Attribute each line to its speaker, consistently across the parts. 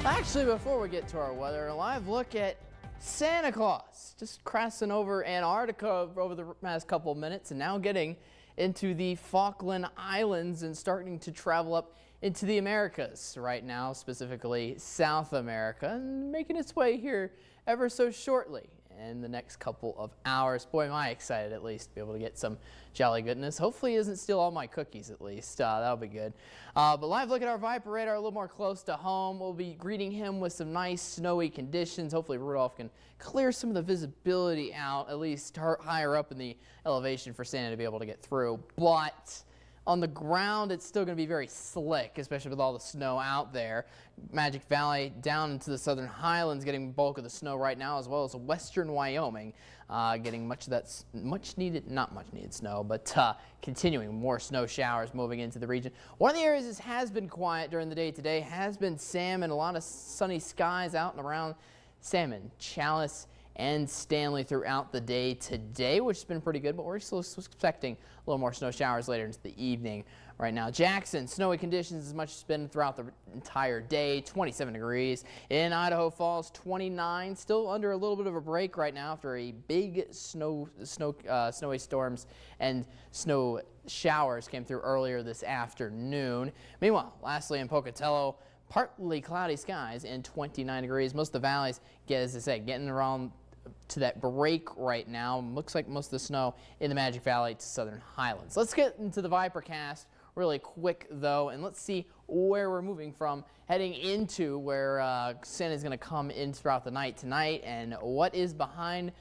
Speaker 1: Actually, before we get to our weather, a live look at Santa Claus. Just crossing over Antarctica over the past couple of minutes and now getting into the Falkland Islands and starting to travel up into the Americas right now, specifically South America, and making its way here ever so shortly in the next couple of hours. Boy, am I excited at least to be able to get some jolly goodness. Hopefully he doesn't steal all my cookies at least. That'll be good. But live look at our Viper radar a little more close to home. We'll be greeting him with some nice snowy conditions. Hopefully Rudolph can clear some of the visibility out, at least higher up in the elevation for Santa to be able to get through. But on the ground, it's still going to be very slick, especially with all the snow out there. Magic Valley down into the southern highlands getting bulk of the snow right now, as well as western Wyoming getting much of that not much needed snow, but continuing more snow showers moving into the region. One of the areas that has been quiet during the day today has been Salmon. A lot of sunny skies out and around Salmon, Chalice, and Stanley throughout the day today, which has been pretty good, but we're still expecting a little more snow showers later into the evening. Right now, Jackson, snowy conditions as much as been throughout the entire day, 27 degrees. In Idaho Falls, 29, still under a little bit of a break right now after a big snowy storms and snow showers came through earlier this afternoon. Meanwhile, lastly in Pocatello, partly cloudy skies and 29 degrees. Most of the valleys, as I say, getting around to that break right now. Looks like most of the snow in the Magic Valley to southern highlands. Let's get into the Vipercast really quick though, and let's see where we're moving from heading into where Santa's going to come in throughout the night tonight, and what is behind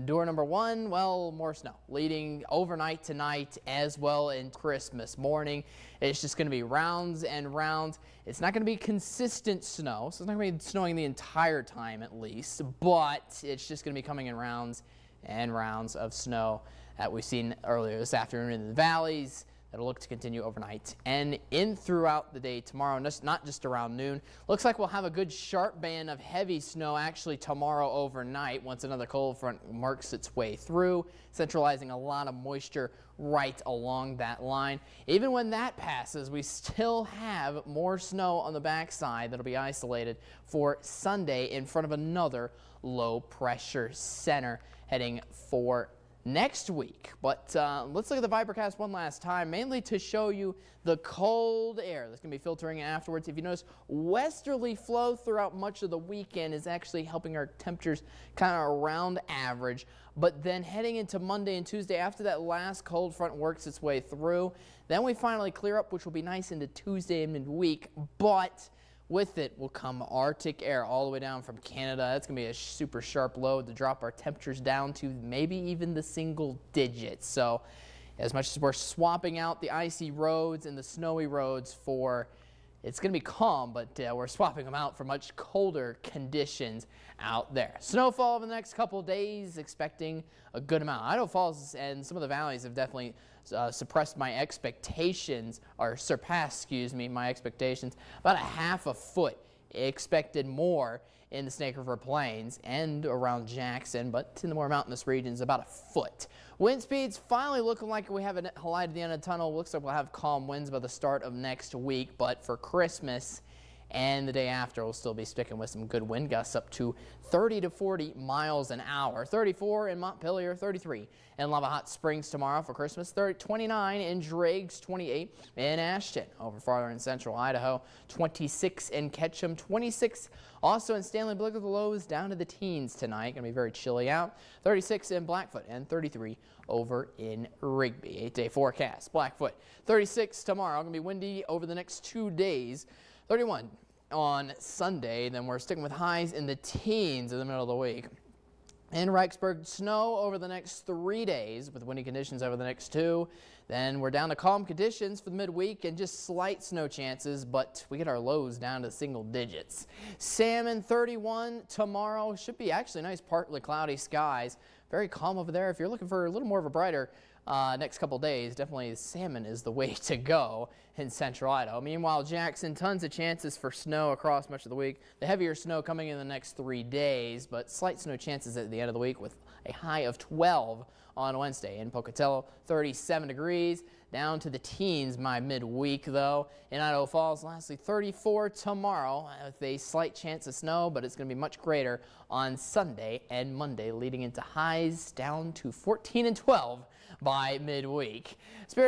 Speaker 1: door number one. Well, more snow leading overnight tonight as well in Christmas morning. It's just going to be rounds and rounds. It's not going to be consistent snow, so it's not going to be snowing the entire time at least, but it's just going to be coming in rounds and rounds of snow that we've seen earlier this afternoon in the valleys. That'll look to continue overnight and in throughout the day tomorrow, not just around noon. Looks like we'll have a good sharp band of heavy snow actually tomorrow overnight once another cold front marks its way through, centralizing a lot of moisture right along that line. Even when that passes, we still have more snow on the backside that'll be isolated for Sunday in front of another low pressure center heading for next week. But let's look at the Vipercast one last time, mainly to show you the cold air that's going to be filtering in afterwards. If you notice, westerly flow throughout much of the weekend is actually helping our temperatures kind of around average. But then heading into Monday and Tuesday, after that last cold front works its way through, then we finally clear up, which will be nice into Tuesday and midweek. But with it will come Arctic air all the way down from Canada. That's going to be a super sharp load to drop our temperatures down to maybe even the single digits. So as much as we're swapping out the icy roads and the snowy roads for, it's going to be calm, but we're swapping them out for much colder conditions out there. Snowfall over the next couple of days, expecting a good amount. Idaho Falls and some of the valleys have definitely suppressed my expectations, or surpassed, excuse me, my expectations. About a half a foot expected more in the Snake River Plains and around Jackson, but in the more mountainous regions, about a foot. Wind speeds finally looking like we have a light at the end of the tunnel. Looks like we'll have calm winds by the start of next week, but for Christmas and the day after, we'll still be sticking with some good wind gusts up to 30 to 40 miles an hour. 34 in Montpelier, 33 in Lava Hot Springs tomorrow for Christmas, 29 in Driggs, 28 in Ashton. Over farther in central Idaho, 26 in Ketchum, 26 also in Stanley. Look at the lows down to the teens tonight. Going to be very chilly out. 36 in Blackfoot and 33 over in Rigby. 8-day forecast. Blackfoot, 36 tomorrow. Going to be windy over the next 2 days. 31 on Sunday. Then we're sticking with highs in the teens in the middle of the week. In Reichsburg, snow over the next 3 days with windy conditions over the next 2. Then we're down to calm conditions for the midweek and just slight snow chances, but we get our lows down to single digits. Salmon, 31 tomorrow. Should be actually nice partly cloudy skies. Very calm over there. If you're looking for a little more of a brighter next couple days, definitely Salmon is the way to go in central Idaho. Meanwhile, Jackson, tons of chances for snow across much of the week. The heavier snow coming in the next 3 days, but slight snow chances at the end of the week with a high of 12 on Wednesday. In Pocatello, 37 degrees. down to the teens by midweek, though. In Idaho Falls, lastly 34 tomorrow with a slight chance of snow, but it's going to be much greater on Sunday and Monday, leading into highs down to 14 and 12 by midweek. Spirit of